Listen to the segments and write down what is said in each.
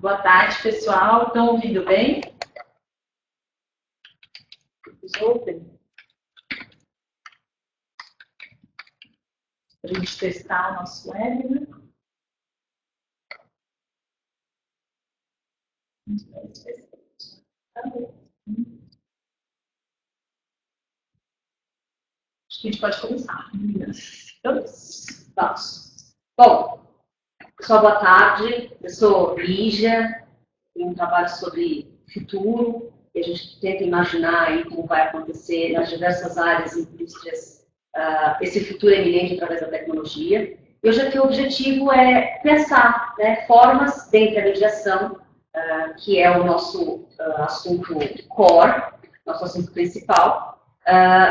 Boa tarde, pessoal. Estão ouvindo bem? Open. Para a gente testar o nosso webinar. Acho que a gente pode começar. Vamos. Bom, pessoal, boa tarde. Eu sou Lígia, tenho um trabalho sobre futuro, e a gente tenta imaginar aí como vai acontecer nas diversas áreas e indústrias esse futuro eminente através da tecnologia. E hoje aqui o objetivo é pensar, né, formas dentro da mediação, que é o nosso assunto core, nosso assunto principal,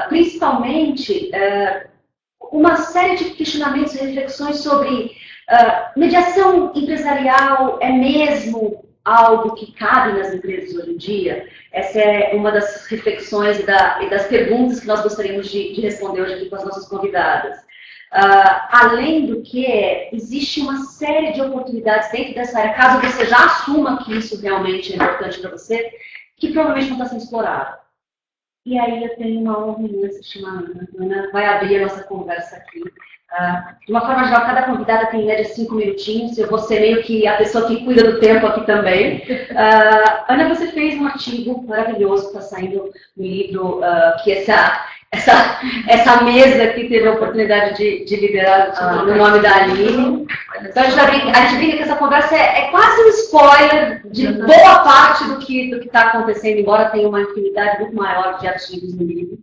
principalmente uma série de questionamentos e reflexões sobre mediação empresarial é mesmo algo que cabe nas empresas hoje em dia? Essa é uma das reflexões e das perguntas que nós gostaríamos de responder hoje aqui com as nossas convidadas. Além do que, existe uma série de oportunidades dentro dessa área, caso você já assuma que isso realmente é importante para você, que provavelmente não está sendo explorado. E aí eu tenho uma honra imensa chamada Ana. Ana vai abrir a nossa conversa aqui. De uma forma geral, cada convidada tem em média 5 minutinhos. Eu vou ser meio que a pessoa que cuida do tempo aqui também. Ana, você fez um artigo maravilhoso que está saindo no livro, que essa mesa aqui teve a oportunidade de liderar no nome da Aline. Então a gente brinca que essa conversa é quase um spoiler de boa parte do que está acontecendo, embora tenha uma infinidade muito maior de artigos no livro.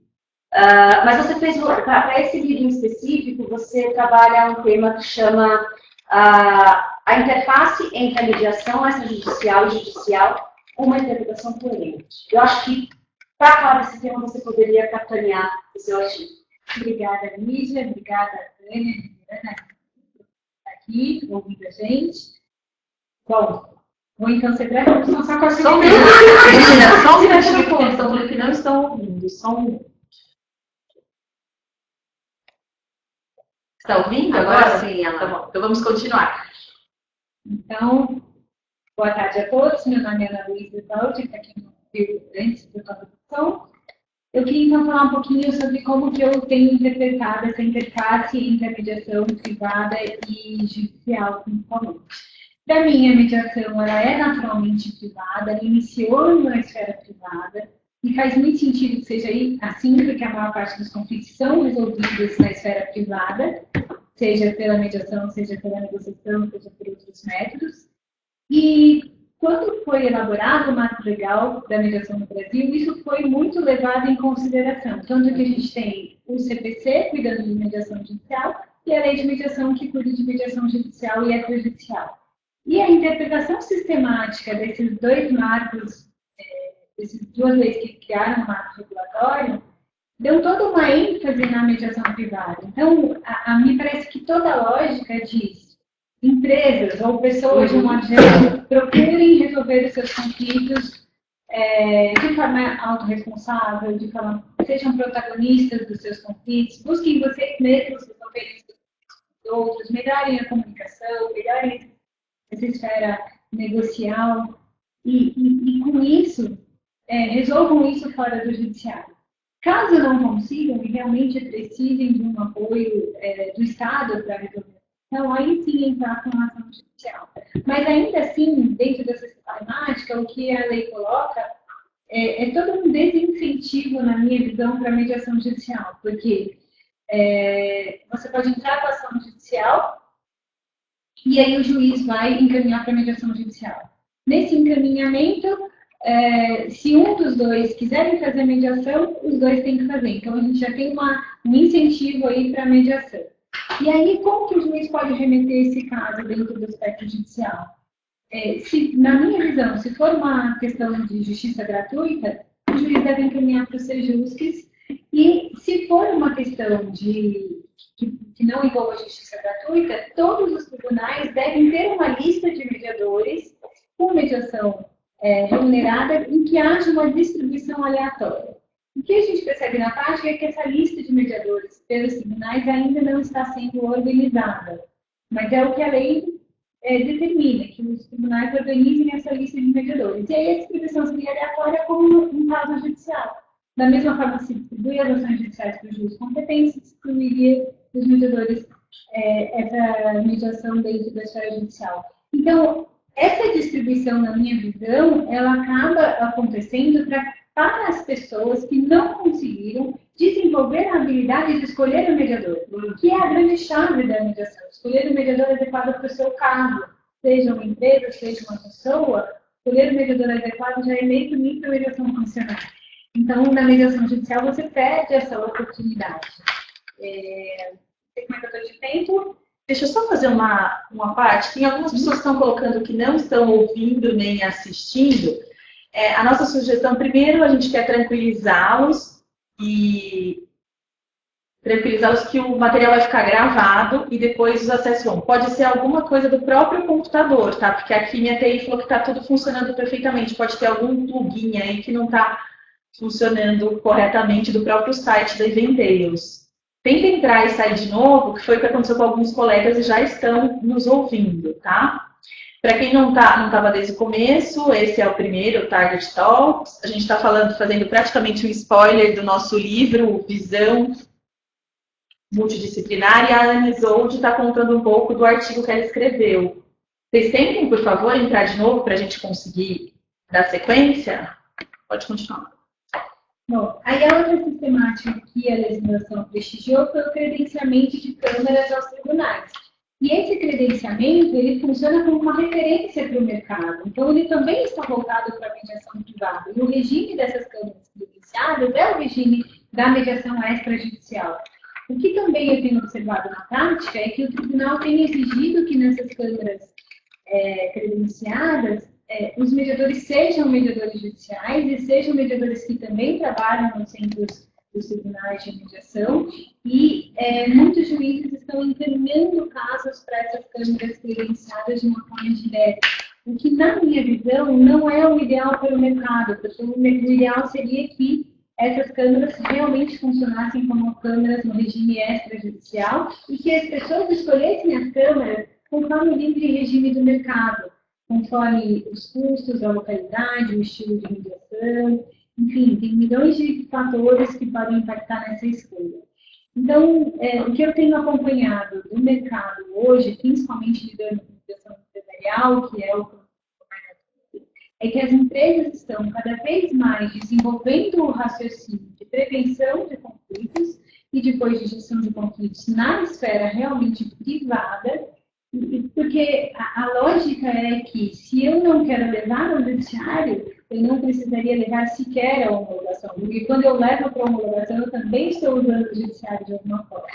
Mas você fez, para esse livro em específico, você trabalha um tema que chama a interface entre a mediação extrajudicial e judicial, uma interpretação coerente. Eu acho que, para falar desse tema, você poderia capitanear o seu artigo. Obrigada, Lígia. Obrigada, Ana, aqui, ouvindo a gente. Bom, vou então ser breve, porque só com a Só um minutinho, estão falando que não estão ouvindo. Só um minuto. Está ouvindo agora? Sim, Ana. Tá bom. Então vamos continuar. Então, boa tarde a todos. Meu nome é Ana Luísa Valdi, para quem não viu antes da apresentação. Eu queria então falar um pouquinho sobre como que eu tenho interpretado essa interface entre a mediação privada e judicial, principalmente. Para mim, a mediação ela é naturalmente privada, ela iniciou na esfera privada, e faz muito sentido que seja assim, porque a maior parte dos conflitos são resolvidos na esfera privada, seja pela mediação, seja pela negociação, seja por outros métodos. E quando foi elaborado o marco legal da mediação no Brasil, isso foi muito levado em consideração. Tanto que a gente tem o CPC, cuidando de mediação judicial, e a lei de mediação, que cuida de mediação judicial e extrajudicial. E a interpretação sistemática desses dois marcos, essas duas leis que criaram o marco regulatório, deu toda uma ênfase na mediação privada. Então, me parece que toda a lógica diz empresas ou pessoas de um modo geral procurem resolver os seus conflitos de forma autorresponsável, de forma sejam protagonistas dos seus conflitos, busquem vocês mesmos resolverem os conflitos dos outros, melhorem a comunicação, melhorem essa esfera negocial e com isso resolvam isso fora do judiciário. Caso não consigam e realmente precisem de um apoio do Estado para resolver, então aí sim entrar com uma ação judicial. Mas ainda assim, dentro dessa sistemática, o que a lei coloca é todo um desincentivo, na minha visão, para a mediação judicial, porque você pode entrar com a ação judicial e aí o juiz vai encaminhar para a mediação judicial. Nesse encaminhamento, se um dos dois quiserem fazer mediação, os dois têm que fazer. Então, a gente já tem um incentivo aí para a mediação. E aí, como que o juiz pode remeter esse caso dentro do aspecto judicial? Na minha visão, se for uma questão de justiça gratuita, o juiz deve encaminhar para o Sejusques. E se for uma questão que não envolva justiça gratuita, todos os tribunais devem ter uma lista de mediadores com mediação remunerada em que haja uma distribuição aleatória. O que a gente percebe na prática é que essa lista de mediadores pelos tribunais ainda não está sendo organizada, mas é o que a lei determina que os tribunais organizem essa lista de mediadores. E aí a distribuição seria aleatória como um caso judicial. Da mesma forma que se distribui as ações judiciais para os juízes competentes, se distribuiria os mediadores essa mediação dentro da esfera judicial. Então, essa distribuição, na minha visão, ela acaba acontecendo para as pessoas que não conseguiram desenvolver a habilidade de escolher o mediador, que é a grande chave da mediação. Escolher o mediador adequado para o seu caso, seja uma empresa, seja uma pessoa, escolher o mediador adequado já é meio caminho para a mediação funcionar. Então, na mediação judicial, você perde essa oportunidade. Não sei como é que eu estou de tempo. Deixa eu só fazer uma parte. Tem algumas pessoas que estão colocando que não estão ouvindo nem assistindo. A nossa sugestão, primeiro, a gente quer tranquilizá-los que o material vai ficar gravado e depois os acessos vão. Pode ser alguma coisa do próprio computador, tá? Porque aqui minha TI falou que está tudo funcionando perfeitamente. Pode ter algum plugin aí que não está funcionando corretamente do próprio site da Eventeiros. Tenta entrar e sair de novo, que foi o que aconteceu com alguns colegas e já estão nos ouvindo, tá? Para quem não estava desde o começo, esse é o primeiro, o Target Talks. A gente está fazendo praticamente um spoiler do nosso livro, Visão Multidisciplinar, e a Ana Isolde está contando um pouco do artigo que ela escreveu. Vocês tentem, por favor, entrar de novo para a gente conseguir dar sequência? Pode continuar. Bom, aí a outra sistemática que a legislação prestigiou foi o credenciamento de câmaras aos tribunais. E esse credenciamento, ele funciona como uma referência para o mercado. Então, ele também está voltado para a mediação privada. E o regime dessas câmaras credenciadas é o regime da mediação extrajudicial. O que também eu tenho observado na prática é que o tribunal tem exigido que nessas câmaras credenciadas, os mediadores sejam mediadores judiciais e sejam mediadores que também trabalham nos centros dos tribunais de mediação, e muitos juízes estão encaminhando casos para essas câmaras credenciadas de uma forma direta, o que, na minha visão, não é o ideal para o mercado, porque o ideal seria que essas câmaras realmente funcionassem como câmaras no regime extrajudicial e que as pessoas escolhessem as câmaras conforme o livre regime do mercado, conforme os custos, a localidade, o estilo de mediação, enfim, tem milhões de fatores que podem impactar nessa escolha. Então, o que eu tenho acompanhado do mercado hoje, principalmente lidando com mediação empresarial, que é o é que as empresas estão cada vez mais desenvolvendo o raciocínio de prevenção de conflitos e depois de gestão de conflitos na esfera realmente privada, porque a lógica é que se eu não quero levar ao judiciário, eu não precisaria levar sequer a homologação, porque quando eu levo para a homologação, eu também estou usando o judiciário de alguma forma.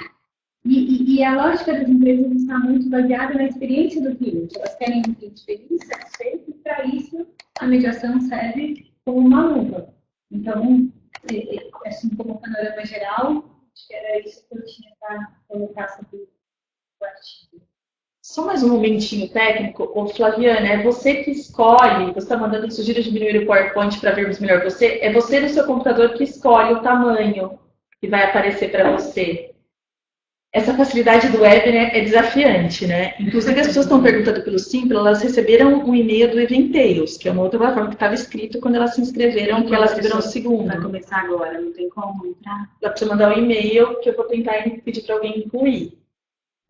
E a lógica das empresas está muito baseada na experiência do cliente. Elas querem um cliente feliz, satisfeito, e para isso a mediação serve como uma luva. Então, assim como um panorama geral, acho que era isso que eu tinha para colocar sobre o artigo. Só mais um momentinho técnico. Ô, Flaviana, é você que escolhe, você está mandando sugerir diminuir o PowerPoint para vermos melhor você, é você no seu computador que escolhe o tamanho que vai aparecer para você. Essa facilidade do web, né, é desafiante, né? Inclusive, as pessoas estão perguntando pelo Simpla, elas receberam um e-mail do Eventeiros, que é uma outra plataforma que estava escrito quando elas se inscreveram, que elas receberam o segundo. Vai começar agora, não tem como entrar. Dá para você mandar um e-mail que eu vou tentar pedir para alguém incluir.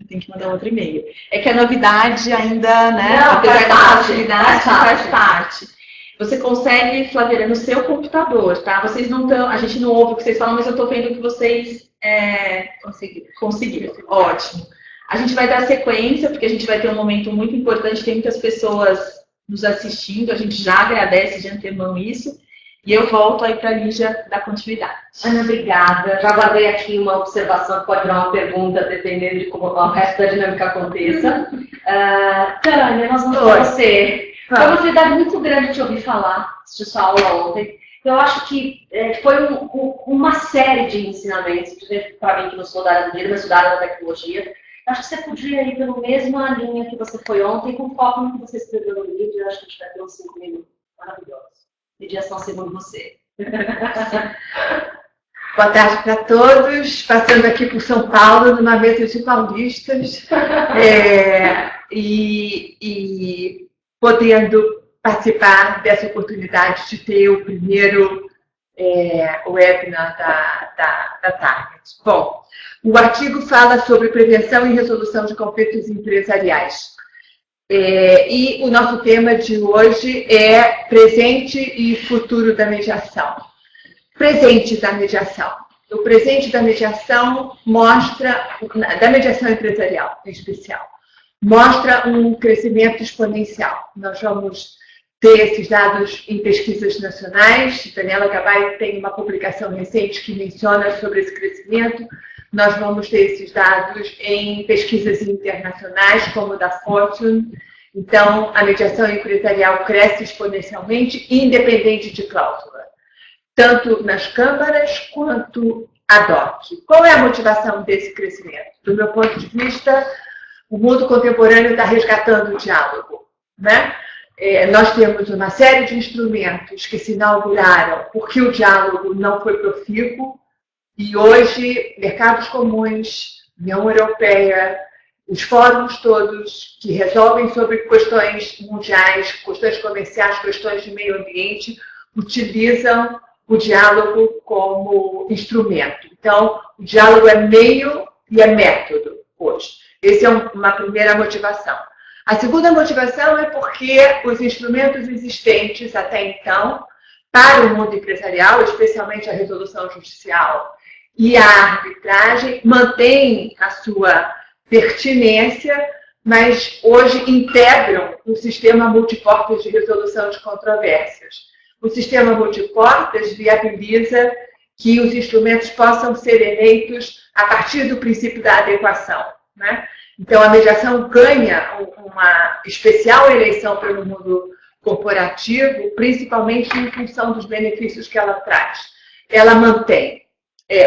Eu tenho que mandar outro e-mail. É que a novidade ainda, né, não, apesar da facilidade, faz parte. Você consegue, Flaviana, no seu computador, tá? Vocês não estão, a gente não ouve o que vocês falam, mas eu estou vendo que vocês conseguiram. Ótimo. A gente vai dar sequência, porque a gente vai ter um momento muito importante, tem muitas pessoas nos assistindo, a gente já agradece de antemão isso, e eu volto aí para a Lígia dar continuidade. Ana, obrigada. Já guardei aqui uma observação que pode virar uma pergunta, dependendo de como o resto da dinâmica aconteça. Tânia, nós vamos para você. Foi uma felicidade muito grande te ouvir falar de sua aula ontem. Eu acho que foi uma série de ensinamentos, principalmente para mim que não sou da área do direito, mas sou da área da tecnologia. Eu acho que você podia ir pela mesma linha que você foi ontem, com foco no que você escreveu no livro. Eu acho que a gente vai ter uns 5 minutos maravilhosos. Mediação segundo você. Boa tarde para todos. Passando aqui por São Paulo, numa mesa de paulistas, e podendo participar dessa oportunidade de ter o primeiro webinar da Target. Bom, o artigo fala sobre prevenção e resolução de conflitos empresariais. E o nosso tema de hoje é presente e futuro da mediação. Presente da mediação. O presente da mediação mostra, da mediação empresarial em especial, mostra um crescimento exponencial. Nós vamos ter esses dados em pesquisas nacionais. Daniela Gabay tem uma publicação recente que menciona sobre esse crescimento. Nós vamos ter esses dados em pesquisas internacionais, como da Fortune. Então, a mediação empresarial cresce exponencialmente, independente de cláusula, tanto nas câmaras quanto ad hoc. Qual é a motivação desse crescimento? Do meu ponto de vista, o mundo contemporâneo está resgatando o diálogo, né? Nós temos uma série de instrumentos que se inauguraram porque o diálogo não foi profícuo, e hoje, mercados comuns, União Europeia, os fóruns todos que resolvem sobre questões mundiais, questões comerciais, questões de meio ambiente, utilizam o diálogo como instrumento. Então, o diálogo é meio e é método hoje. Essa é uma primeira motivação. A segunda motivação é porque os instrumentos existentes até então para o mundo empresarial, especialmente a resolução judicial e a arbitragem, mantêm a sua pertinência, mas hoje integram um sistema multiportas de resolução de controvérsias. O sistema multiportas viabiliza que os instrumentos possam ser eleitos a partir do princípio da adequação, né? Então, a mediação ganha uma especial eleição pelo mundo corporativo, principalmente em função dos benefícios que ela traz. Ela mantém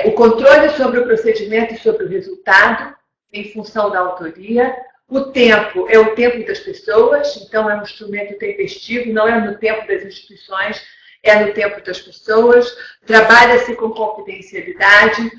o controle sobre o procedimento e sobre o resultado, em função da autoria. O tempo é o tempo das pessoas, então é um instrumento tempestivo, não é no tempo das instituições, é no tempo das pessoas. Trabalha-se com confidencialidade.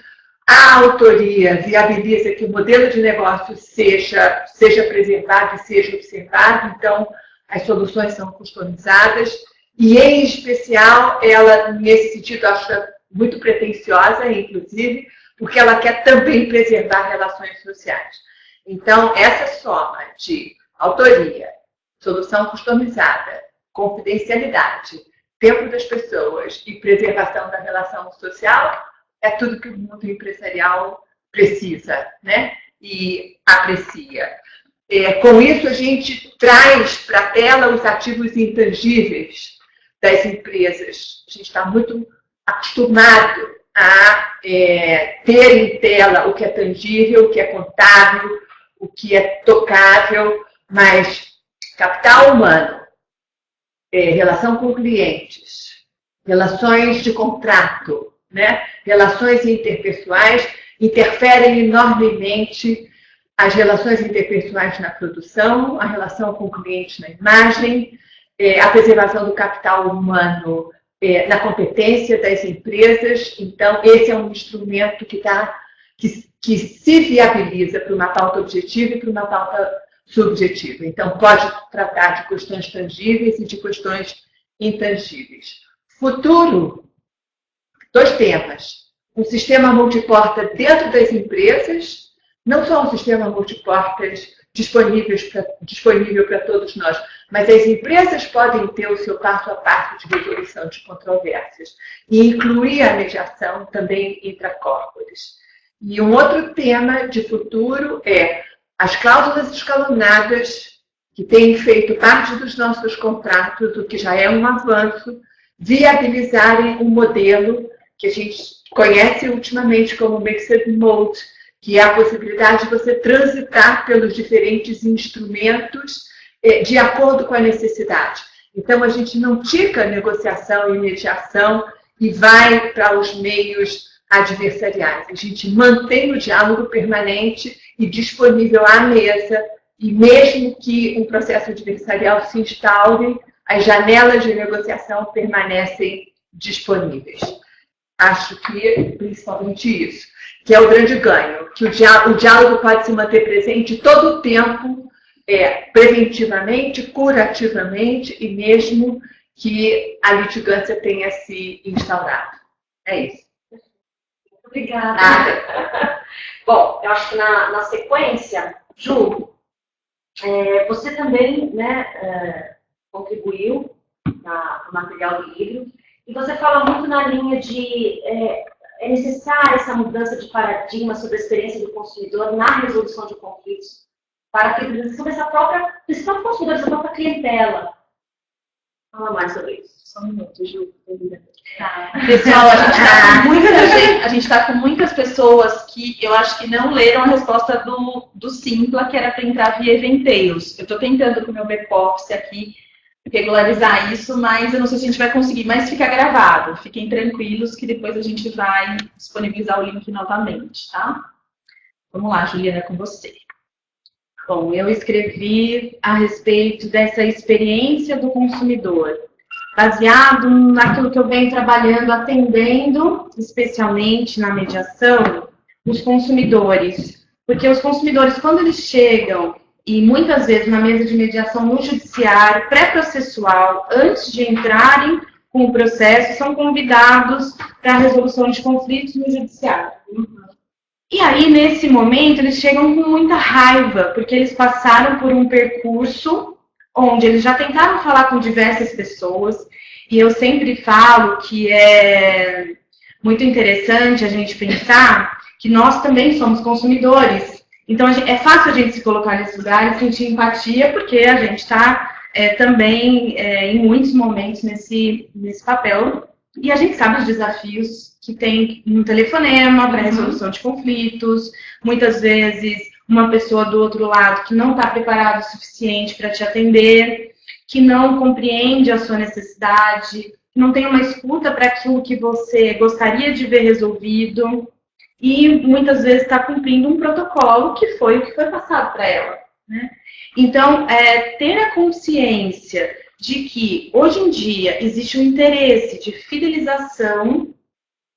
A autoria viabiliza que o modelo de negócio seja preservado e seja observado, então as soluções são customizadas, e em especial ela, nesse sentido, acho muito pretensiosa, inclusive, porque ela quer também preservar relações sociais. Então, essa soma de autoria, solução customizada, confidencialidade, tempo das pessoas e preservação da relação social é tudo que o mundo empresarial precisa, né? E aprecia. Com isso, a gente traz para a tela os ativos intangíveis das empresas. A gente está muito acostumado a ter em tela o que é tangível, o que é contábil, o que é tocável, mas capital humano, relação com clientes, relações de contrato, né? Relações interpessoais interferem enormemente as relações interpessoais na produção, a relação com o cliente na imagem, a preservação do capital humano na competência das empresas. Então, esse é um instrumento que se viabiliza para uma pauta objetiva e para uma pauta subjetiva. Então, pode tratar de questões tangíveis e de questões intangíveis. Futuro, 2 temas. Um sistema multiporta dentro das empresas, não só um sistema multiportas disponível para todos nós, mas as empresas podem ter o seu passo a passo de resolução de controvérsias e incluir a mediação também intracorpores. E um outro tema de futuro é as cláusulas escalonadas, que têm feito parte dos nossos contratos, o que já é um avanço, viabilizarem um modelo que a gente conhece ultimamente como Mixed Mode, que é a possibilidade de você transitar pelos diferentes instrumentos de acordo com a necessidade. Então, a gente não tica negociação e mediação e vai para os meios adversariais. A gente mantém o diálogo permanente e disponível à mesa, e mesmo que um processo adversarial se instaure, as janelas de negociação permanecem disponíveis. acho que principalmente isso, que é o grande ganho, que o diálogo pode se manter presente todo o tempo, preventivamente, curativamente e mesmo que a litigância tenha se instaurado. É isso. Obrigada. Bom, eu acho que na sequência, Ju, você também, né, contribuiu no material do livro, e você fala muito na linha de é necessária essa mudança de paradigma sobre a experiência do consumidor na resolução de conflitos, para que sobre esse próprio consumidor, essa própria clientela. Fala mais sobre isso. Só um minuto, Ju. Tá. Pessoal, a gente tá com muitas pessoas que eu acho que não leram a resposta do Simpla, que era para entrar via Eventails. Eu estou tentando com o meu back-office aqui regularizar isso, mas eu não sei se a gente vai conseguir, mas fica gravado. Fiquem tranquilos que depois a gente vai disponibilizar o link novamente, tá? Vamos lá, Juliana, é com você. Bom, eu escrevi a respeito dessa experiência do consumidor, baseado naquilo que eu venho trabalhando, atendendo, especialmente na mediação, os consumidores. Porque os consumidores, quando eles chegam, e muitas vezes na mesa de mediação no judiciário, pré-processual, antes de entrarem com o processo, são convidados para a resolução de conflitos no judiciário. E aí, nesse momento, eles chegam com muita raiva, porque eles passaram por um percurso onde eles já tentaram falar com diversas pessoas, e eu sempre falo que é muito interessante a gente pensar que nós também somos consumidores. Então, é fácil a gente se colocar nesse lugar e sentir empatia, porque a gente está também, em muitos momentos, nesse papel. E a gente sabe os desafios que tem no telefonema para resolução de conflitos. Muitas vezes, uma pessoa do outro lado que não está preparada o suficiente para te atender, que não compreende a sua necessidade, que não tem uma escuta para aquilo que você gostaria de ver resolvido. E muitas vezes está cumprindo um protocolo que foi o que foi passado para ela, né? Então, ter a consciência de que, hoje em dia, existe um interesse de fidelização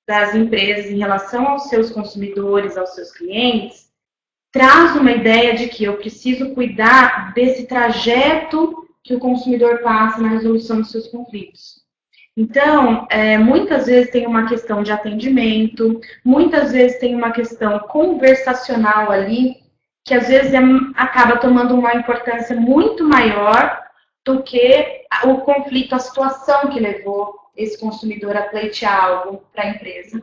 das empresas em relação aos seus consumidores, aos seus clientes, traz uma ideia de que eu preciso cuidar desse trajeto que o consumidor passa na resolução dos seus conflitos. Então, muitas vezes tem uma questão de atendimento, muitas vezes tem uma questão conversacional ali, que às vezes acaba tomando uma importância muito maior do que o conflito, a situação que levou esse consumidor a pleitear algo para a empresa.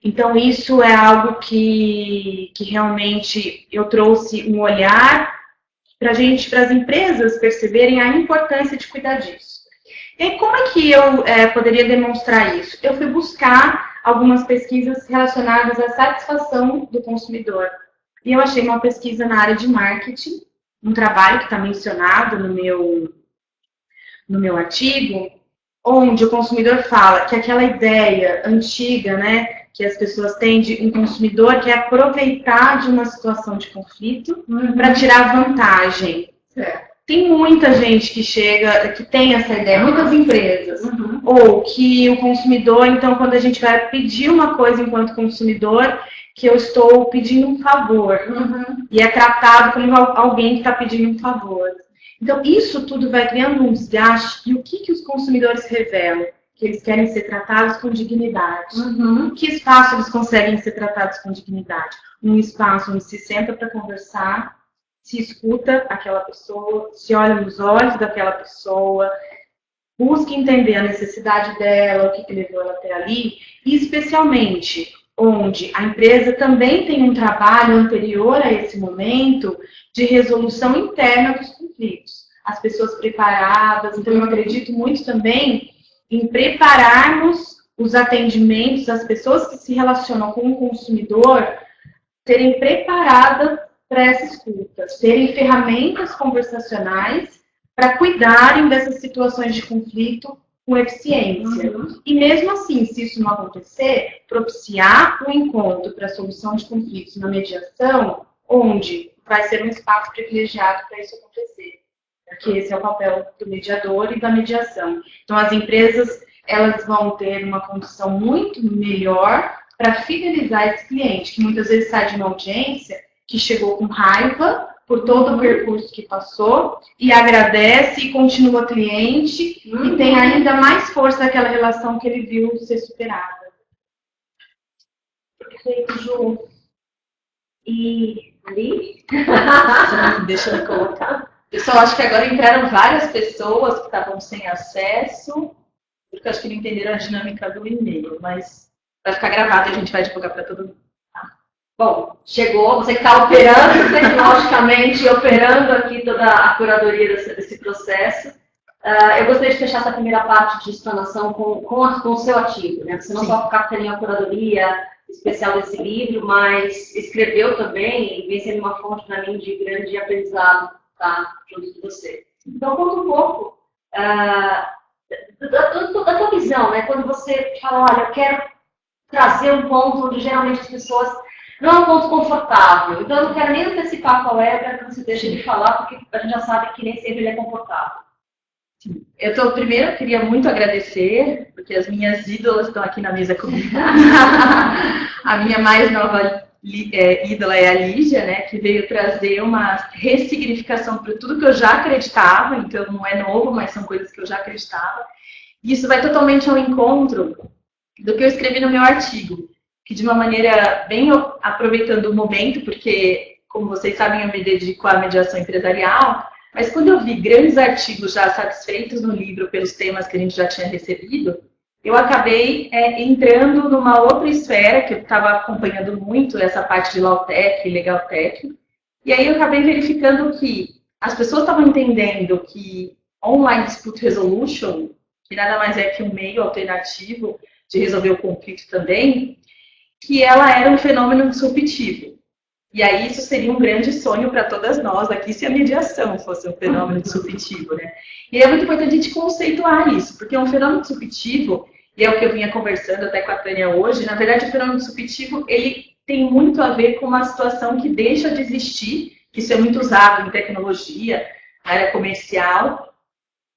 Então, isso é algo que realmente eu trouxe um olhar para as empresas perceberem a importância de cuidar disso. E como é que eu poderia demonstrar isso? Eu fui buscar algumas pesquisas relacionadas à satisfação do consumidor. E eu achei uma pesquisa na área de marketing, um trabalho que está mencionado no meu artigo, onde o consumidor fala que aquela ideia antiga, né, que as pessoas têm de um consumidor que é aproveitar de uma situação de conflito para tirar vantagem. Tem muita gente que chega, que tem essa ideia, muitas empresas. Ou que o consumidor, então, quando a gente vai pedir uma coisa enquanto consumidor, que eu estou pedindo um favor. E é tratado como alguém que está pedindo um favor. Então, isso tudo vai criando um desgaste. E o que os consumidores revelam? Que eles querem ser tratados com dignidade. Que espaço eles conseguem ser tratados com dignidade? Um espaço onde se senta para conversar, se escuta aquela pessoa, se olha nos olhos daquela pessoa, busca entender a necessidade dela, o que levou ela até ali, e especialmente onde a empresa também tem um trabalho anterior a esse momento de resolução interna dos conflitos. As pessoas preparadas, então eu acredito muito também em prepararmos os atendimentos, as pessoas que se relacionam com o consumidor, serem preparadas para essa escuta, terem ferramentas conversacionais para cuidarem dessas situações de conflito com eficiência. E mesmo assim, se isso não acontecer, propiciar um encontro para a solução de conflitos na mediação, onde vai ser um espaço privilegiado para isso acontecer. Porque esse é o papel do mediador e da mediação. Então, as empresas elas vão ter uma condição muito melhor para fidelizar esse cliente, que muitas vezes sai de uma audiência que chegou com raiva por todo o percurso que passou e agradece e continua cliente e tem ainda mais força aquela relação que ele viu ser superada. Perfeito, Ju. E ali? Deixa eu colocar. Eu só acho que agora entraram várias pessoas que estavam sem acesso, porque acho que não entenderam a dinâmica do e-mail, mas vai ficar gravado e a gente vai divulgar para todo mundo. Bom, chegou, você que está operando tecnologicamente, operando aqui toda a curadoria desse processo. Eu gostaria de fechar essa primeira parte de explanação com o seu ativo, né? Você não só capitaneou a curadoria especial desse livro, mas escreveu também e vem sendo uma fonte para mim de grande aprendizado, tá? Junto de você. Então, conta um pouco da tua visão, né? Quando você fala, olha, eu quero trazer um ponto onde geralmente as pessoas não é um ponto confortável. Então, eu não quero nem antecipar qual é, eu quero que você deixe de falar, porque a gente já sabe que nem sempre ele é confortável. Sim. Primeiro, eu queria muito agradecer, porque as minhas ídolas estão aqui na mesa comigo. A minha mais nova ídola é a Lígia, né, que veio trazer uma ressignificação para tudo que eu já acreditava, então não é novo, mas são coisas que eu já acreditava. E isso vai totalmente ao encontro do que eu escrevi no meu artigo, que de uma maneira bem aproveitando o momento, porque, como vocês sabem, eu me dedico à mediação empresarial, mas quando eu vi grandes artigos já satisfeitos no livro pelos temas que a gente já tinha recebido, eu acabei entrando numa outra esfera, que eu estava acompanhando muito essa parte de Lautech e Legaltech, e aí eu acabei verificando que as pessoas estavam entendendo que Online Dispute Resolution, que nada mais é que um meio alternativo de resolver o conflito também, que ela era um fenômeno disruptivo. E aí isso seria um grande sonho para todas nós aqui, se a mediação fosse um fenômeno disruptivo, né? E é muito importante a gente conceituar isso, porque um fenômeno disruptivo, e é o que eu vinha conversando até com a Tânia hoje, na verdade o fenômeno disruptivo, ele tem muito a ver com uma situação que deixa de existir, que isso é muito usado em tecnologia, na área comercial,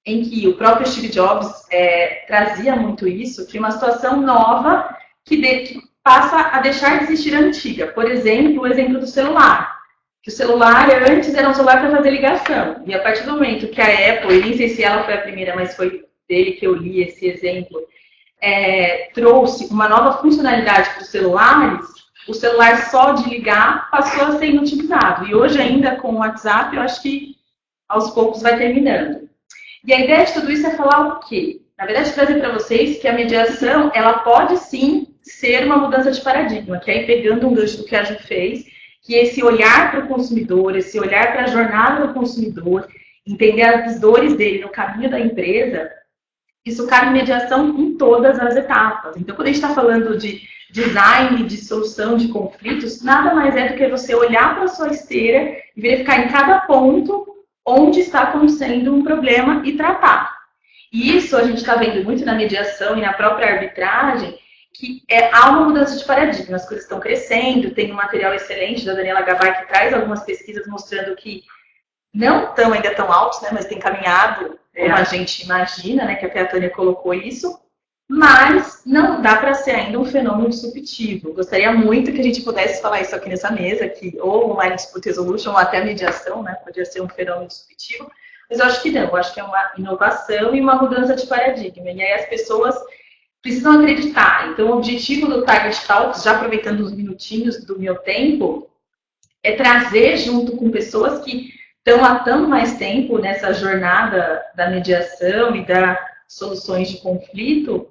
em que o próprio Steve Jobs trazia muito isso, que uma situação nova que passa a deixar de existir a antiga. Por exemplo, o exemplo do celular. Que o celular antes era um celular para fazer ligação. E a partir do momento que a Apple, e nem sei se ela foi a primeira, mas foi dele que eu li esse exemplo, trouxe uma nova funcionalidade para os celulares, o celular só de ligar passou a ser inutilizado. E hoje ainda com o WhatsApp, eu acho que aos poucos vai terminando. E a ideia de tudo isso é falar o quê? Na verdade, trazer para vocês que a mediação, ela pode sim ser uma mudança de paradigma, que aí pegando um gancho do que a Ju fez, que esse olhar para o consumidor, esse olhar para a jornada do consumidor, entender as dores dele no caminho da empresa, isso cabe em mediação em todas as etapas. Então, quando a gente está falando de design, de solução de conflitos, nada mais é do que você olhar para a sua esteira e verificar em cada ponto onde está acontecendo um problema e tratar. E isso a gente está vendo muito na mediação e na própria arbitragem, que há uma mudança de paradigma, as coisas estão crescendo, tem um material excelente da Daniela Gabay que traz algumas pesquisas mostrando que não estão ainda tão altos, né, mas tem caminhado como a gente imagina, né, que até a Tânia colocou isso, mas não dá para ser ainda um fenômeno disruptivo. Gostaria muito que a gente pudesse falar isso aqui nessa mesa, que ou Online Dispute Resolution ou até a mediação, né, poderia ser um fenômeno disruptivo, mas eu acho que não, eu acho que é uma inovação e uma mudança de paradigma, e aí as pessoas precisam acreditar. Então, o objetivo do Target Talks, já aproveitando os minutinhos do meu tempo, é trazer junto com pessoas que estão há tão mais tempo nessa jornada da mediação e das soluções de conflito,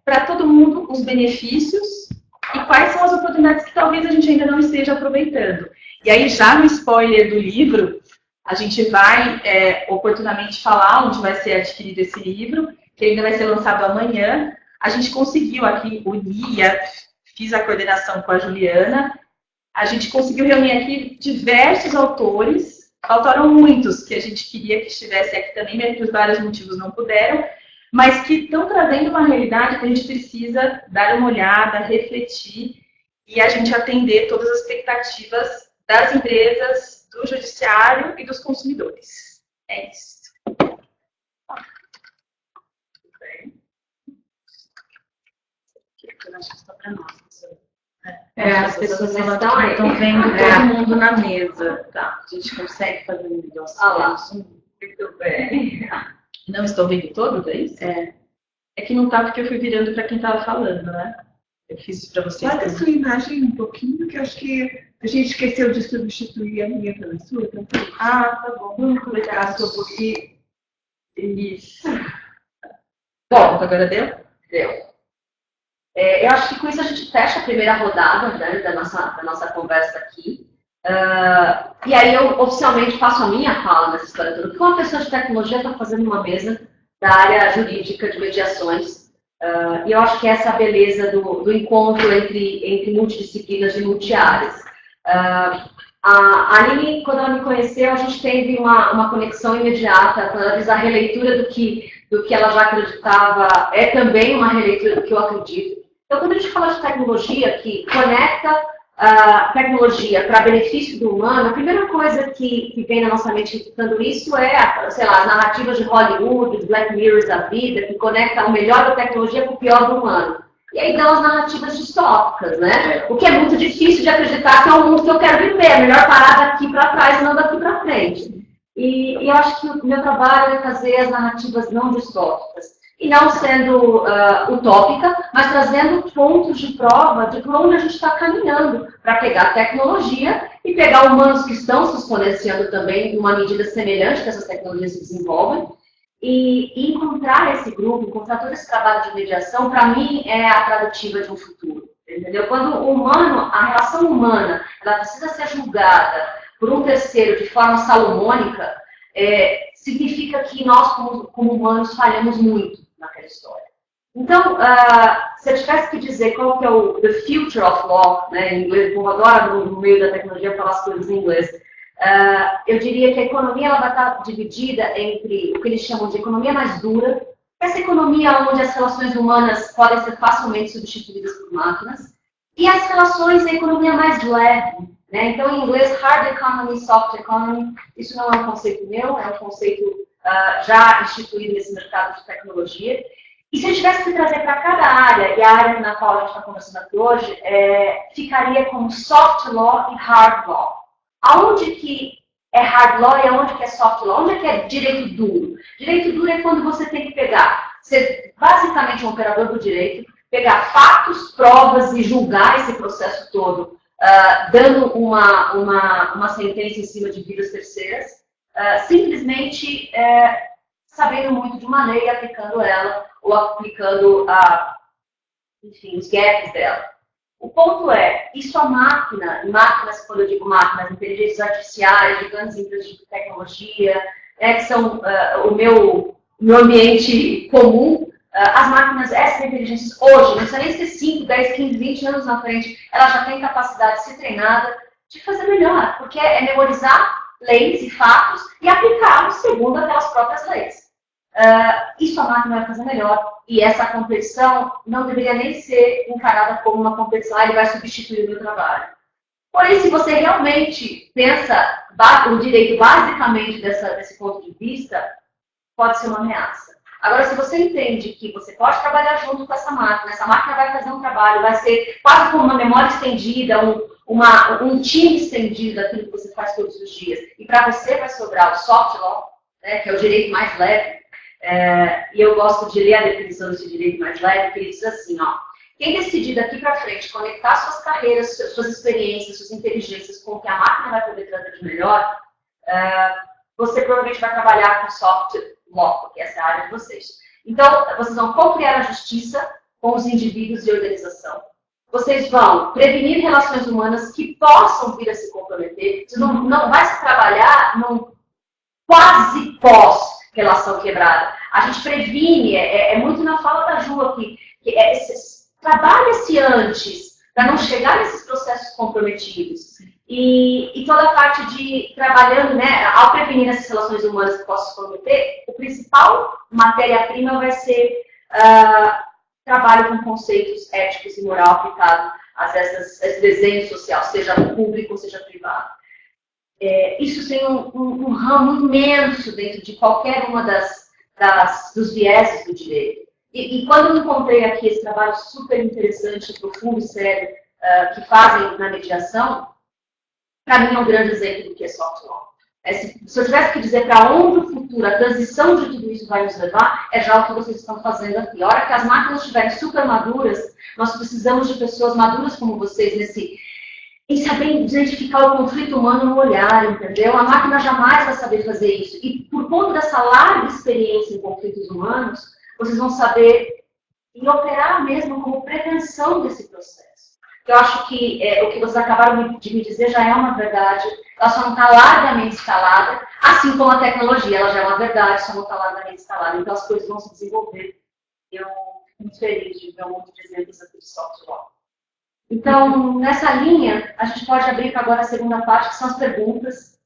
para todo mundo os benefícios e quais são as oportunidades que talvez a gente ainda não esteja aproveitando. E aí, já no spoiler do livro, a gente vai oportunamente falar onde vai ser adquirido esse livro, que ainda vai ser lançado amanhã. A gente conseguiu aqui unir, fiz a coordenação com a Juliana, a gente conseguiu reunir aqui diversos autores, faltaram muitos que a gente queria que estivesse aqui também, mas por vários motivos não puderam, mas que estão trazendo uma realidade que a gente precisa dar uma olhada, refletir e a gente atender todas as expectativas das empresas, do judiciário e dos consumidores. É isso. eu acho que só para nós. As pessoas estão aí. estão vendo todo mundo na mesa. Tá, a gente consegue fazer um negócio. Ah lá. Muito bem. Não estou vendo todos, é isso? É que não tá porque eu fui virando para quem estava falando, né? Eu fiz isso para vocês. Olha a sua imagem um pouquinho, que eu acho que a gente esqueceu de substituir a minha pela sua. Então... Tá bom. Vamos colocar a sua um pouquinho. Isso. Bom, Agora deu? deu. Eu acho que com isso a gente fecha a primeira rodada, né, da nossa conversa aqui. E aí eu oficialmente faço a minha fala nessa história toda. Porque uma pessoa de tecnologia está fazendo uma mesa da área jurídica de mediações. E eu acho que essa é a beleza do encontro entre multidisciplinas e multiáreas. A Aline, quando ela me conheceu, a gente teve uma conexão imediata. Quando ela fez a releitura do que ela já acreditava, é também uma releitura do que eu acredito. Então, quando a gente fala de tecnologia que conecta a tecnologia para benefício do humano, a primeira coisa que vem na nossa mente replicando isso é, sei lá, as narrativas de Hollywood, os Black Mirrors da vida, que conectam o melhor da tecnologia com o pior do humano. E aí dão as narrativas distópicas, né? O que é muito difícil de acreditar que é o mundo que eu quero viver. É melhor parar daqui para trás e não daqui para frente. E eu acho que o meu trabalho é fazer as narrativas não distópicas. E não sendo utópica, mas trazendo pontos de prova de por onde a gente está caminhando para pegar a tecnologia e pegar humanos que estão se exponenciando também em uma medida semelhante que essas tecnologias se desenvolvem e encontrar esse grupo, encontrar todo esse trabalho de mediação, para mim, é a tradutiva de um futuro. Entendeu? Quando o humano, a relação humana, ela precisa ser julgada por um terceiro de forma salomônica, significa que nós, como humanos, falhamos muito naquela história. Então, se eu tivesse que dizer qual que é o the future of law, né, em inglês, eu adoro no meio da tecnologia falar as coisas em inglês, eu diria que a economia ela vai estar dividida entre o que eles chamam de economia mais dura, essa economia onde as relações humanas podem ser facilmente substituídas por máquinas, e as relações da economia mais leve. Né? Então, em inglês, hard economy, soft economy, isso não é um conceito meu, é um conceito já instituído nesse mercado de tecnologia. E se eu tivesse que trazer para cada área, e a área na qual a gente está conversando aqui hoje, ficaria como soft law e hard law. Aonde que é hard law e aonde que é soft law? Onde é que é direito duro? Direito duro é quando você tem que ser basicamente um operador do direito, pegar fatos, provas e julgar esse processo todo, dando uma sentença em cima de vidas terceiras, simplesmente sabendo muito de uma lei, aplicando ela, ou aplicando, enfim, os gaps dela. O ponto é, isso a máquinas, quando eu digo máquinas, inteligências artificiais, gigantes empresas de tecnologia, que são o meu ambiente comum, as máquinas, essas inteligências hoje, não precisa nem ser 5, 10, 15, 20 anos na frente, elas já têm capacidade de ser treinada de fazer melhor, porque é memorizar leis e fatos e aplicá-los segundo aquelas próprias leis. Isso a máquina vai fazer melhor. E essa competição não deveria nem ser encarada como uma competição, ele vai substituir o meu trabalho. Porém, se você realmente pensa o direito basicamente desse ponto de vista, pode ser uma ameaça. Agora, se você entende que você pode trabalhar junto com essa máquina vai fazer um trabalho, vai ser quase como uma memória estendida, um time estendido daquilo que você faz todos os dias. E para você vai sobrar o soft law, né, que é o direito mais leve. E eu gosto de ler a definição desse direito mais leve, que ele diz assim, quem decidir daqui para frente conectar suas carreiras, suas experiências, suas inteligências com o que a máquina vai poder trazer de melhor, você provavelmente vai trabalhar com soft law, porque essa é a área de vocês. Então, vocês vão co-criar a justiça com os indivíduos e organização. Vocês vão prevenir relações humanas que possam vir a se comprometer. Você não vai se trabalhar num quase pós-relação quebrada. A gente previne, é muito na fala da Ju aqui, que trabalha-se antes, para não chegar nesses processos comprometidos. E toda a parte de trabalhando, né, ao prevenir essas relações humanas que possam se comprometer, o principal matéria-prima vai ser trabalho com conceitos éticos e moral aplicado a esse desenho social, seja público ou seja privado. Isso tem um ramo imenso dentro de qualquer uma dos vieses do direito. E quando eu encontrei aqui esse trabalho super interessante, profundo e sério, que fazem na mediação, para mim é um grande exemplo do que é soft law. Se eu tivesse que dizer para onde o futuro, a transição de tudo isso vai nos levar, é já o que vocês estão fazendo aqui. A hora que as máquinas estiverem super maduras, nós precisamos de pessoas maduras como vocês em saber identificar o conflito humano no olhar, entendeu? A máquina jamais vai saber fazer isso. E por conta dessa larga experiência em conflitos humanos, vocês vão saber e operar mesmo como prevenção desse processo. Eu acho que o que vocês acabaram de me dizer já é uma verdade, ela só não está largamente instalada, assim como a tecnologia, ela já é uma verdade, só não está largamente instalada. Então as coisas vão se desenvolver. Eu fico muito feliz de ver um monte de exemplos aqui de soft law. Então, nessa linha, a gente pode abrir para agora a segunda parte, que são as perguntas.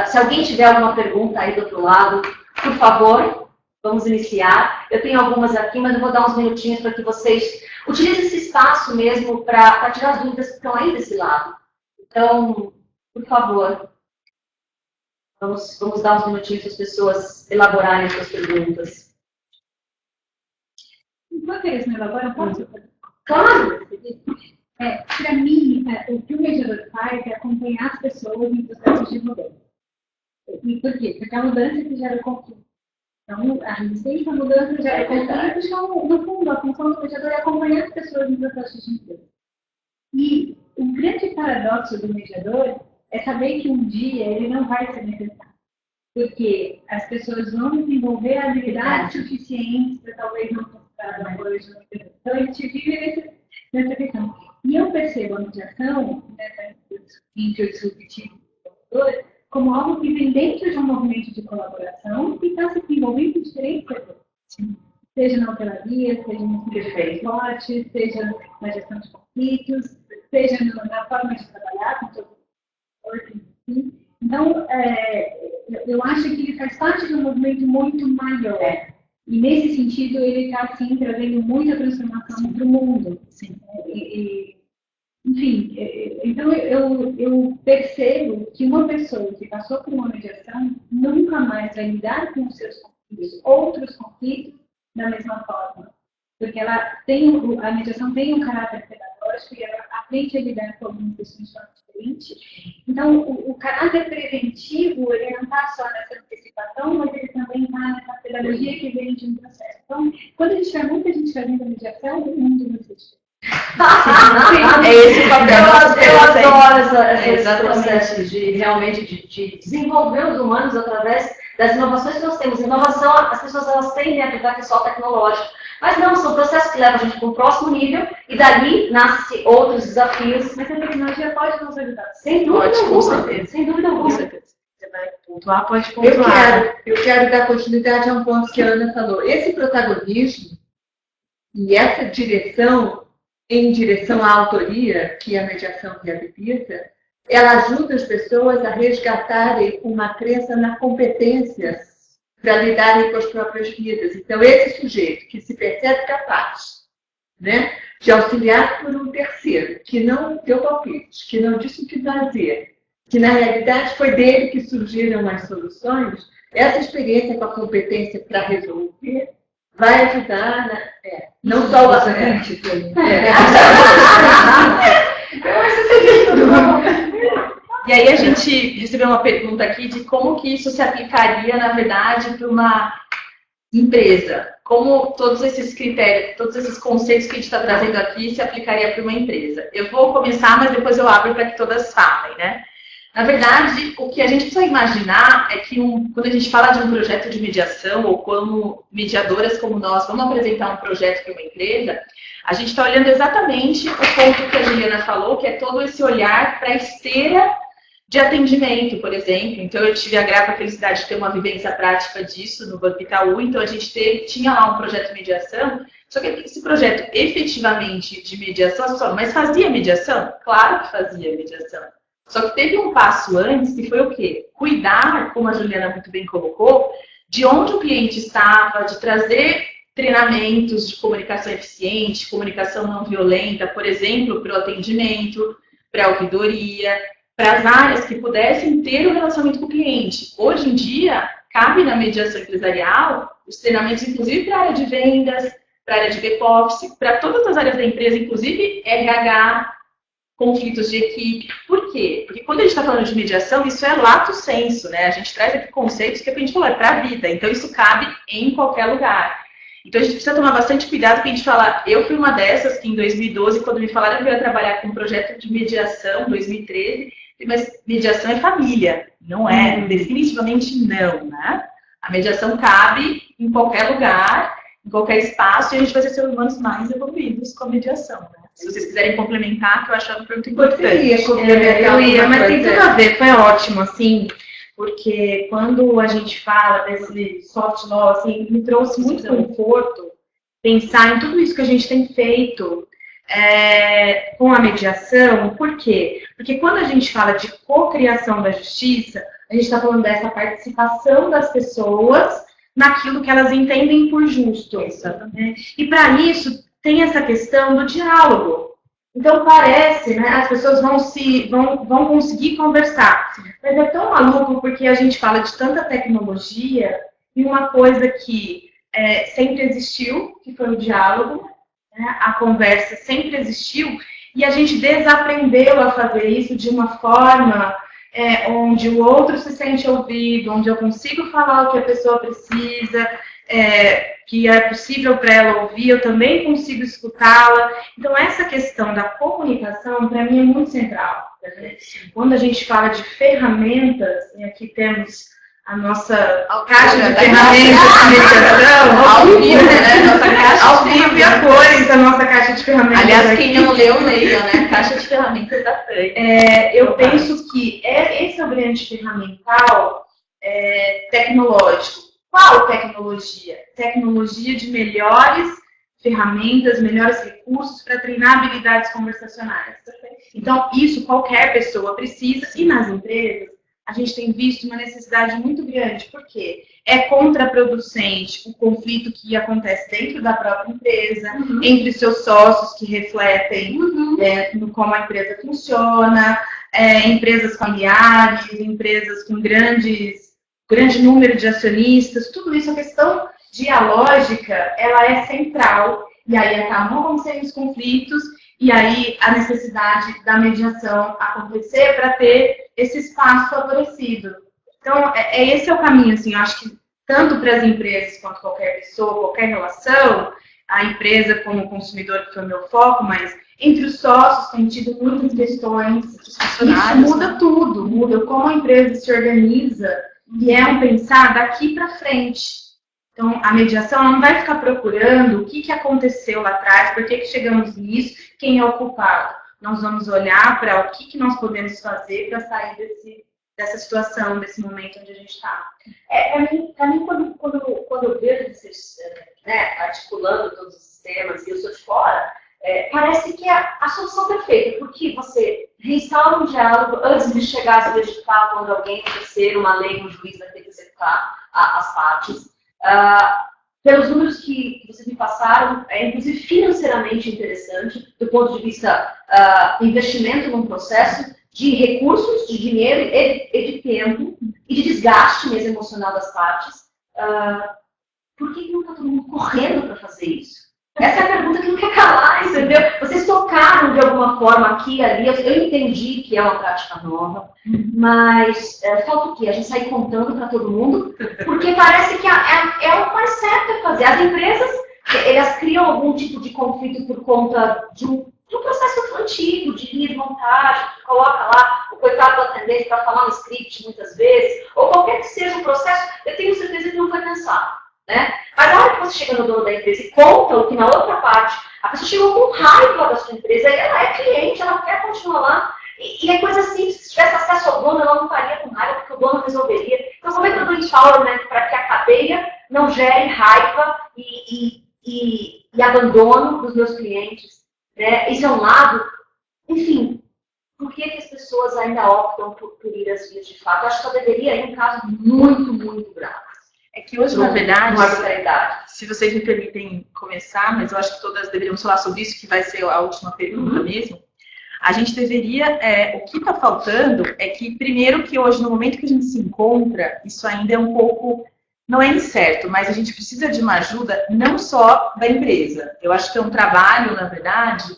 Se alguém tiver alguma pergunta aí do outro lado, por favor, vamos iniciar. Eu tenho algumas aqui, mas eu vou dar uns minutinhos para que vocês utilizem esse espaço mesmo para tirar as dúvidas que estão aí desse lado. Então, por favor, vamos dar uns minutinhos para as pessoas elaborarem as suas perguntas. Enquanto eles não elaboram, posso? Claro! Para mim, o que o mediador faz é acompanhar as pessoas em processos de mudança. E por quê? Porque a mudança que gera conflito. Então, a resistência à mudança gera conflito. Então, no fundo, a função do mediador é acompanhar as pessoas em processos de mudança. E o grande paradoxo do mediador é saber que um dia ele não vai ser necessário. Porque as pessoas vão desenvolver habilidades suficientes para talvez não passar na coisa. Então, a gente vive nessa questão. E eu percebo a mediação, entre o disruptivo e o mediador, como algo que vem dentro de um movimento de colaboração e está se desenvolvendo em diferentes setores. Seja na hotelaria, seja no esporte, seja na gestão de conflitos, seja na forma de trabalhar com todos os. Então, eu acho que ele faz parte de um movimento muito maior. E, nesse sentido, ele está, sim, trazendo muita transformação para o mundo. Sim. Enfim, então eu percebo que uma pessoa que passou por uma mediação nunca mais vai lidar com os seus conflitos, outros conflitos, da mesma forma. Porque a mediação tem um caráter pedagógico e ela aprende a lidar com algumas questões diferentes. Então, o caráter preventivo, ele não está só nessa antecipação, mas ele também está nessa pedagogia que vem de um processo. Então, quando a gente tiver muita gente fazendo a mediação, o mundo vai ser diferente. Esse papel. Eu adoro esse processo de realmente de desenvolver os humanos através das inovações que nós temos. Inovação, as pessoas elas tendem a acreditar que é só tecnológico. Mas não, são processos que levam a gente para um próximo nível e dali nascem outros desafios. Mas a tecnologia pode nos ajudar. Sem dúvida alguma. Sem dúvida alguma. Você vai pontuar, pode pontuar. Eu quero dar continuidade a um ponto que a Ana falou. Esse protagonismo e essa direção em direção à autoria, que a mediação reabilita, ela ajuda as pessoas a resgatarem uma crença na competência para lidarem com as próprias vidas. Então, esse sujeito que se percebe capaz, né, de auxiliar por um terceiro, que não deu palpites, que não disse o que fazer, que na realidade foi dele que surgiram as soluções, essa experiência com a competência para resolver vai ajudar, não só o assistente. E aí a gente recebeu uma pergunta aqui de como que isso se aplicaria, na verdade, para uma empresa. Como todos esses critérios, todos esses conceitos que a gente está trazendo aqui se aplicaria para uma empresa. Eu vou começar, mas depois eu abro para que todas falem, né? Na verdade, o que a gente precisa imaginar é que quando a gente fala de um projeto de mediação, ou como mediadoras como nós vamos apresentar um projeto para uma empresa, a gente está olhando exatamente o ponto que a Juliana falou, que é todo esse olhar para a esteira de atendimento, por exemplo. Então, eu tive a grata felicidade de ter uma vivência prática disso no Banco Itaú. Então, a gente tinha lá um projeto de mediação, só que esse projeto efetivamente de mediação, mas fazia mediação? Claro que fazia mediação. Só que teve um passo antes, que foi o quê? Cuidar, como a Juliana muito bem colocou, de onde o cliente estava, de trazer treinamentos de comunicação eficiente, comunicação não violenta, por exemplo, para o atendimento, para a ouvidoria, para as áreas que pudessem ter o relacionamento com o cliente. Hoje em dia, cabe na mediação empresarial os treinamentos, inclusive para a área de vendas, para a área de back-office, para todas as áreas da empresa, inclusive RH, conflitos de equipe. Por quê? Porque quando a gente está falando de mediação, isso é lato sensu, né? A gente traz aqui conceitos que a gente falou, é para a vida. Então, isso cabe em qualquer lugar. Então, a gente precisa tomar bastante cuidado, porque a gente fala... Eu fui uma dessas que, em 2012, quando me falaram que eu ia trabalhar com um projeto de mediação, 2013, mas mediação é família. Não é, definitivamente não, né? A mediação cabe em qualquer lugar, em qualquer espaço, e a gente vai ser seres humanos mais evoluídos com a mediação, né? Se vocês quiserem complementar, que eu achava muito importante. Eu ia, mas tem tudo a ver, foi ótimo, assim, porque quando a gente fala desse soft law, assim, me trouxe muito conforto pensar em tudo isso que a gente tem feito com a mediação. Por quê? Porque quando a gente fala de cocriação da justiça, a gente está falando dessa participação das pessoas naquilo que elas entendem por justo. Né? E para isso, tem essa questão do diálogo. Então, parece, né, as pessoas vão conseguir conversar. Mas é tão maluco porque a gente fala de tanta tecnologia e uma coisa que sempre existiu, que foi o diálogo, né, a conversa sempre existiu, e a gente desaprendeu a fazer isso de uma forma onde o outro se sente ouvido, onde eu consigo falar o que a pessoa precisa, que é possível para ela ouvir, eu também consigo escutá-la. Então, essa questão da comunicação, para mim, é muito central. Quando a gente fala de ferramentas, e aqui temos a nossa caixa de ferramentas de mediação, ao vivo, né? Nossa caixa ao vivo e a cores, a nossa caixa de ferramentas. Aliás, quem não leu, leia, né? Caixa de ferramentas da TAM. Eu penso que esse é o grande ferramental tecnológico. Qual tecnologia? Tecnologia de melhores ferramentas, melhores recursos para treinar habilidades conversacionais. Então, isso qualquer pessoa precisa, e nas empresas, a gente tem visto uma necessidade muito grande, porque é contraproducente o conflito que acontece dentro da própria empresa, entre seus sócios que refletem no como a empresa funciona, empresas familiares, empresas com grande número de acionistas, tudo isso, a questão dialógica, ela é central, e aí acabam acontecendo os conflitos, e aí a necessidade da mediação acontecer para ter esse espaço favorecido. Então, esse é o caminho, assim, eu acho que tanto para as empresas quanto qualquer pessoa, qualquer relação, a empresa como consumidor, que foi o meu foco, mas entre os sócios tem tido muitas questões, isso muda tudo, muda como a empresa se organiza, e é um pensar daqui para frente. Então, a mediação não vai ficar procurando o que aconteceu lá atrás, por que chegamos nisso, quem é o culpado. Nós vamos olhar para o que nós podemos fazer para sair dessa situação, desse momento onde a gente está. Para mim, quando eu vejo vocês articulando todos os temas e eu sou de fora, parece que é a solução perfeita, porque você reinstala um diálogo antes de chegar a se verificar quando alguém terceiro, uma lei, um juiz vai ter que executar as partes. Pelos números que vocês me passaram, é inclusive financeiramente interessante, do ponto de vista investimento num processo de recursos, de dinheiro e de tempo, e de desgaste mesmo emocional das partes. Por que não está todo mundo correndo para fazer isso? Essa é a pergunta que não quer calar, entendeu? Vocês tocaram de alguma forma aqui e ali, eu entendi que é uma prática nova, mas falta o quê? A gente sair contando para todo mundo, porque parece que é o mais certo a fazer. As empresas, elas criam algum tipo de conflito por conta de um processo antigo, de linha de montagem, que coloca lá o coitado do atendente para falar um script muitas vezes, ou qualquer que seja o processo, eu tenho certeza que não foi pensado. Né? Mas a hora que você chega no dono da empresa e conta o que na outra parte, a pessoa chegou com raiva da sua empresa, e ela é cliente, ela quer continuar lá, e é coisa simples, se tivesse acesso ao dono, ela não estaria com raiva, porque o dono resolveria. Então, como é que eu dou empowerment para que a cadeia não gere raiva e abandono dos meus clientes? Né? Isso é um lado. Enfim, por que as pessoas ainda optam por ir às vias de fato? Eu acho que eu deveria ir um caso muito, muito grave. É que hoje, na verdade, se vocês me permitem começar, mas eu acho que todas deveríamos falar sobre isso, que vai ser a última pergunta mesmo. A gente deveria, o que está faltando é que, primeiro, que hoje, no momento que a gente se encontra, isso ainda é um pouco, não é incerto, mas a gente precisa de uma ajuda não só da empresa. Eu acho que é um trabalho, na verdade,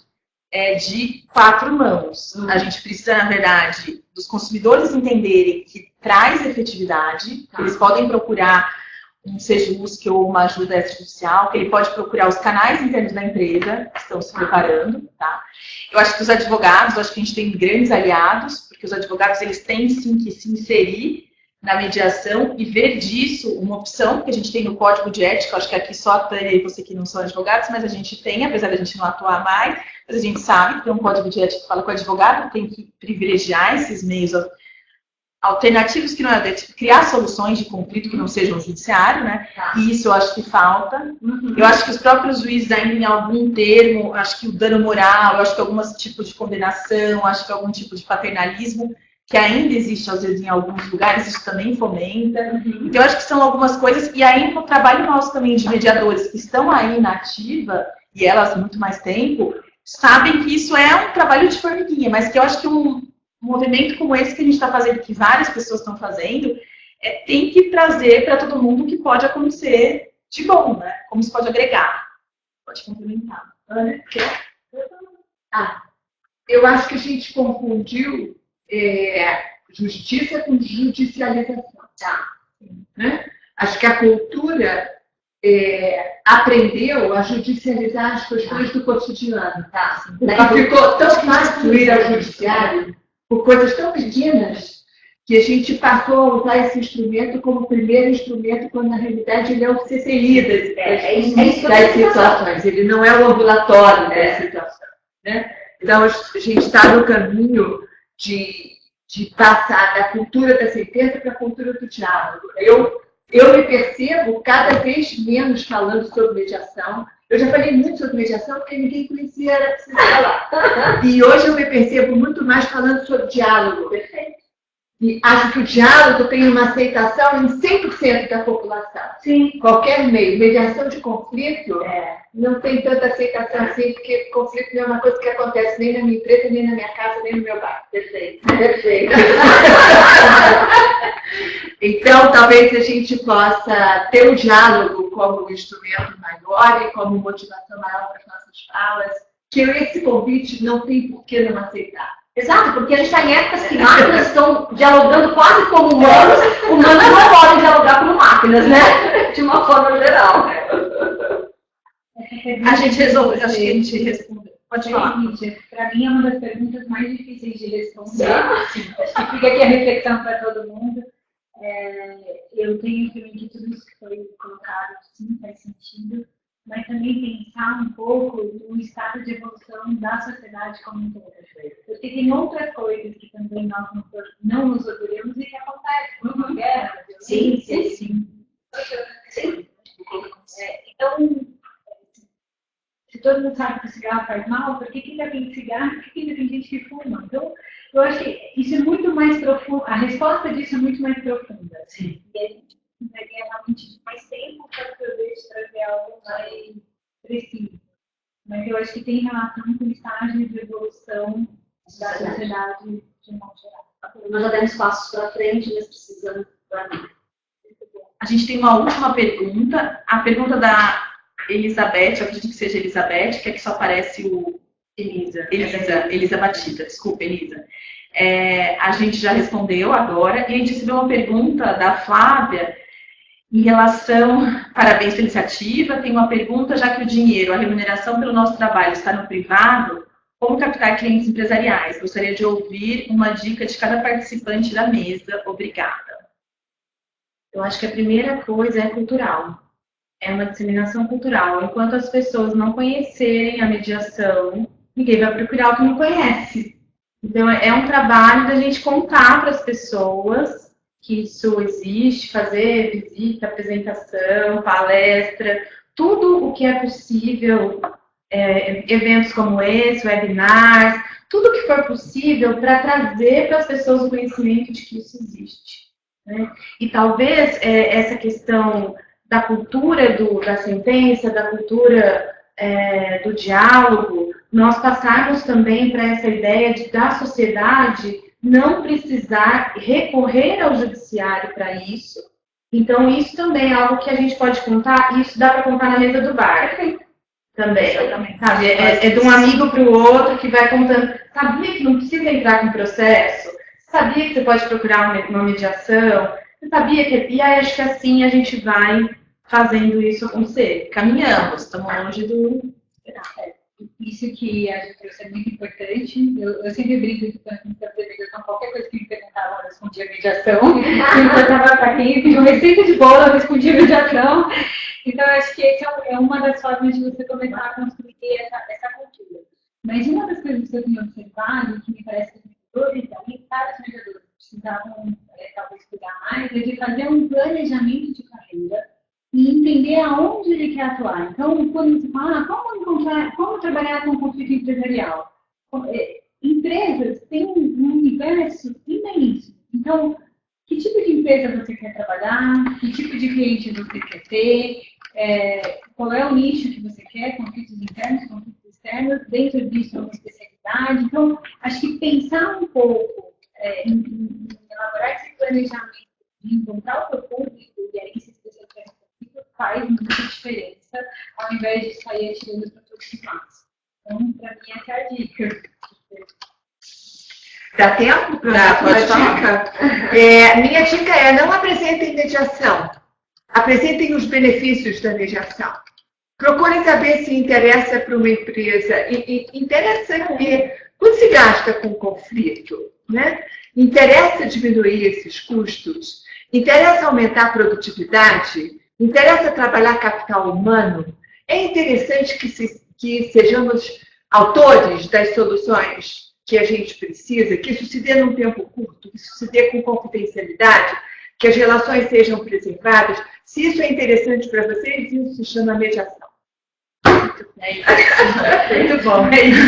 de 4 mãos. A gente precisa, na verdade, dos consumidores entenderem que traz efetividade, que eles podem procurar um Sejusc ou uma ajuda extrajudicial, que ele pode procurar os canais internos da empresa que estão se preparando, tá? Eu acho que os advogados, eu acho que a gente tem grandes aliados, porque os advogados, eles têm sim que se inserir na mediação e ver disso uma opção que a gente tem no Código de Ética. Eu acho que aqui só a Tânia e você que não são advogados, mas a gente tem, apesar da gente não atuar mais, mas a gente sabe que tem um Código de Ética que fala que o advogado tem que privilegiar esses meios alternativos, que não é criar soluções de conflito que não sejam o judiciário, né? E isso eu acho que falta. Eu acho que os próprios juízes ainda em algum termo, acho que o dano moral, eu acho que alguns tipos de condenação, acho que algum tipo de paternalismo, que ainda existe, às vezes, em alguns lugares, isso também fomenta. Então, eu acho que são algumas coisas, e aí no trabalho nosso também de mediadores que estão aí na ativa, e elas muito mais tempo, sabem que isso é um trabalho de formiguinha, mas que eu acho que um movimento como esse que a gente está fazendo, que várias pessoas estão fazendo, tem que trazer para todo mundo o que pode acontecer de bom, né? Como isso pode agregar. Pode complementar. Ana, quer? Eu acho que a gente confundiu justiça com judicialização. Né? Acho que a cultura aprendeu a judicializar as questões do cotidiano. Ficou tão fácil ir ao judiciário por coisas tão pequenas que a gente passou a usar esse instrumento como primeiro instrumento, quando na realidade ele é o CCI das situações, ele não é o ambulatório das situações. Né? Então, a gente está no caminho de passar da cultura da sentença para a cultura do diálogo. Eu me percebo cada vez menos falando sobre mediação. Eu já falei muito sobre mediação porque ninguém conhecia, era preciso falar. E hoje eu me percebo muito mais falando sobre diálogo. Perfeito. E acho que o diálogo tem uma aceitação em 100% da população. Sim. Qualquer meio. Mediação de conflito não tem tanta aceitação assim, porque conflito não é uma coisa que acontece nem na minha empresa, nem na minha casa, nem no meu bairro. Perfeito. Perfeito. Então, talvez a gente possa ter o diálogo como um instrumento maior e como motivação maior para as nossas falas, que esse convite não tem por que não aceitar. Exato, porque a gente está em épocas que máquinas estão dialogando quase como humanos não podem dialogar como máquinas, né? De uma forma geral. A gente resolveu, acho que a gente respondeu. Pode falar. Para mim é uma das perguntas mais difíceis de responder. Sim. Acho que fica aqui a reflexão para todo mundo. Eu tenho também que tudo isso que foi colocado, sim, faz sentido, mas também pensar um pouco no estado de evolução da sociedade como um todo. Porque tem outras coisas que também nós não nos orgulhamos e que acontecem, como uma guerra, violência. Sim. Então, se todo mundo sabe que o cigarro faz mal, por que ainda tem cigarro? Por que ainda tem gente que fuma? Então, eu acho que isso é muito mais profundo, a resposta disso é muito mais profunda. Sim. E a gente precisaria realmente mais tempo para poder trazer algo mais preciso. Mas eu acho que tem relação com o estágio de evolução da sociedade de modo geral. Nós já demos passos para frente, mas precisamos para mim. A gente tem uma última pergunta. A pergunta da Elizabeth, eu acredito que seja Elizabeth, que aqui só aparece o Elisa Batista. Desculpa, Elisa. A gente já respondeu agora, e a gente recebeu uma pergunta da Flávia em relação, parabéns pela iniciativa, tem uma pergunta, já que o dinheiro, a remuneração pelo nosso trabalho está no privado, como captar clientes empresariais? Gostaria de ouvir uma dica de cada participante da mesa. Obrigada. Eu acho que a primeira coisa é cultural. É uma disseminação cultural. Enquanto as pessoas não conhecerem a mediação, ninguém vai procurar o que não conhece. Então, é um trabalho da gente contar para as pessoas que isso existe, fazer visita, apresentação, palestra, tudo o que é possível, eventos como esse, webinars, tudo que for possível para trazer para as pessoas o conhecimento de que isso existe. Né? E talvez essa questão da cultura da sentença, da cultura do diálogo, nós passarmos também para essa ideia da sociedade não precisar recorrer ao judiciário para isso. Então, isso também é algo que a gente pode contar, e isso dá para contar na mesa do bar. Também, sabe? É de um amigo para o outro que vai contando. Sabia que não precisa entrar com processo? Sabia que você pode procurar uma mediação? Você sabia que... E aí, acho que assim a gente vai fazendo isso acontecer. Caminhamos, estamos longe do... Isso que a gente trouxe é muito importante. Eu sempre brinco que quando a gente fazia mediação, qualquer coisa que me perguntava, eu respondia mediação. Me importava para quem pediu receita de bolo, eu respondia mediação. Então, eu acho que essa é uma das formas de você começar a construir essa cultura. Mas uma das coisas que eu tenho observado, que me parece que os mediadores, também vários mediadores precisavam talvez cuidar mais, é de fazer um planejamento de carreira e entender aonde ele quer atuar. Então, quando você fala, como trabalhar com conflito empresarial? Empresas têm um universo imenso. Então, que tipo de empresa você quer trabalhar? Que tipo de cliente você quer ter? Qual é o nicho que você quer? Conflitos internos, conflitos externos? Dentro disso, é uma especialidade. Então, acho que pensar um pouco em elaborar esse planejamento, de encontrar o seu público e aí se especializar em conflito faz muita diferença, ao invés de sair atirando para todos os lados. Então, para mim, essa é a dica. Dá tempo para dar uma dica? Minha dica é: não apresentem mediação. Apresentem os benefícios da mediação. Procurem saber se interessa para uma empresa. Interessa que, quando se gasta com conflito, né? Interessa diminuir esses custos? Interessa aumentar a produtividade? Interessa trabalhar capital humano? É interessante que sejamos autores das soluções que a gente precisa, que isso se dê num tempo curto, que isso se dê com confidencialidade, que as relações sejam preservadas. Se isso é interessante para vocês, isso se chama mediação. Muito bom. É isso.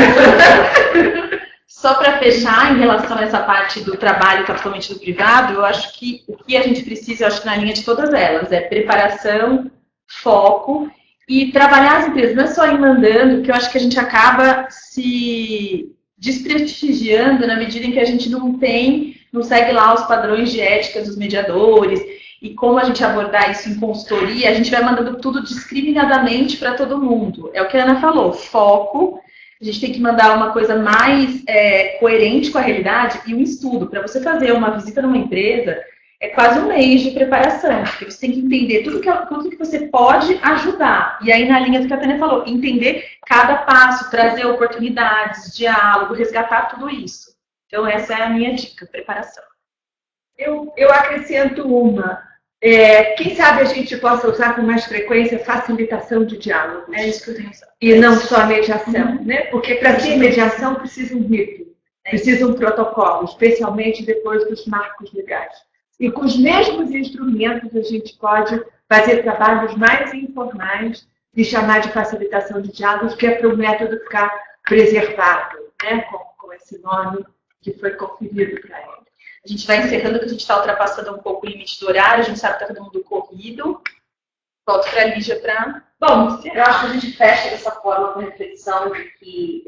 Só para fechar, em relação a essa parte do trabalho totalmente do privado, eu acho que o que a gente precisa, eu acho que na linha de todas elas, é preparação, foco e trabalhar as empresas, não é só ir mandando, porque eu acho que a gente acaba se desprestigiando na medida em que a gente não segue lá os padrões de ética dos mediadores, e como a gente abordar isso em consultoria, a gente vai mandando tudo discriminadamente para todo mundo. É o que a Ana falou, foco. A gente tem que mandar uma coisa mais coerente com a realidade e um estudo. Para você fazer uma visita numa empresa, é quase um mês de preparação, porque você tem que entender tudo que você pode ajudar. E aí, na linha do que a Tânia falou, entender cada passo, trazer oportunidades, diálogo, resgatar tudo isso. Então, essa é a minha dica, preparação. Eu acrescento uma. Quem sabe a gente possa usar com mais frequência facilitação de diálogos. É isso que eu tenho usado. E não só mediação, né? Porque para ser mediação precisa um rito, precisa um protocolo, especialmente depois dos marcos legais. E com os mesmos instrumentos a gente pode fazer trabalhos mais informais e chamar de facilitação de diálogos, que é para o método ficar preservado, né? Com esse nome que foi conferido para ele. A gente vai encerrando, que a gente está ultrapassando um pouco o limite do horário, a gente sabe que está todo mundo corrido. Volto para a Lígia para... Bom, eu acho que a gente fecha dessa forma com a reflexão de que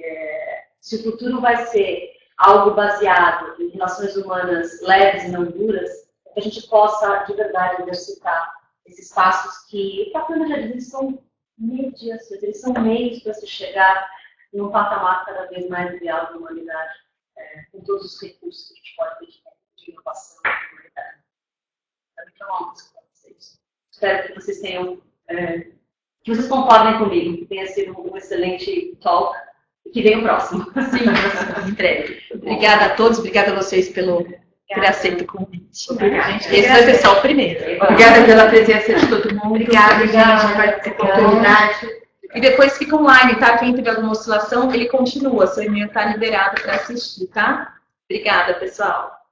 se o futuro vai ser algo baseado em relações humanas leves e não duras, que a gente possa, de verdade, exercitar esses passos que, para a já disse, são mediações, eles são meios para se chegar num patamar cada vez mais ideal da humanidade, com todos os recursos que a gente pode ter de inovação da humanidade. Então, vamos com vocês. Espero que vocês tenham, que vocês concordem comigo, que tenha sido um excelente talk e que venha o próximo. Sim, entregue. Obrigada a todos, obrigada a vocês por aceitar o convite. Obrigada. Esse vai ser só o primeiro. Obrigada pela presença de todo mundo. Obrigada, gente, pela oportunidade. E depois fica online, tá? Quem tiver alguma oscilação, ele continua. Seu e-mail está liberado para assistir, tá? Obrigada, pessoal.